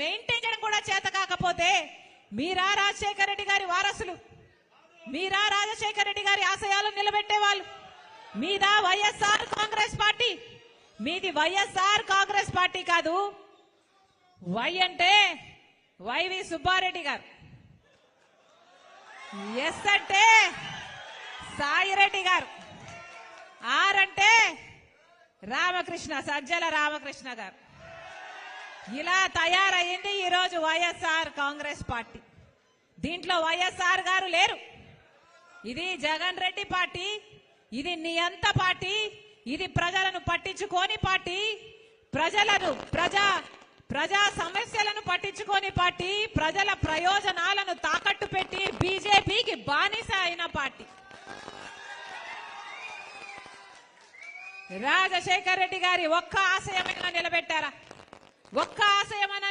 Maintain చేయడం కూడా చేత కాకపోతే మీరా రాజశేఖర రెడ్డి గారి వారసులు, మీరా రాజశేఖర రెడ్డి గారి ఆశయాలను నిలబెట్టే వాళ్ళు, మీదా వైఎస్ఆర్ కాంగ్రెస్ పార్టీ. మీది వైఎస్ఆర్ కాంగ్రెస్ పార్టీ కాదు. వై అంటే వైవి సుబ్బారెడ్డి గారు, ఎస్ అంటే సాయిరెడ్డి గారు, ఆర్ అంటే రామకృష్ణ, సజ్జల రామకృష్ణ గారు. ఇలా తయారయ్యింది ఈరోజు వైఎస్ఆర్ కాంగ్రెస్ పార్టీ. దీంట్లో వైఎస్ఆర్ గారు లేరు. ఇది జగన్ రెడ్డి పార్టీ, ఇది నియంత పార్టీ, ఇది ప్రజలను పట్టించుకోని పార్టీ, ప్రజా సమస్యలను పట్టించుకోని పార్టీ, ప్రజల ప్రయోజనాలను తాకట్టు పెట్టి బీజేపీకి బానిస అయిన పార్టీ. రాజశేఖర రెడ్డి గారి ఒక్క ఆశయమైనా నిలబెట్టారా? ఒక్క ఆశయమైనా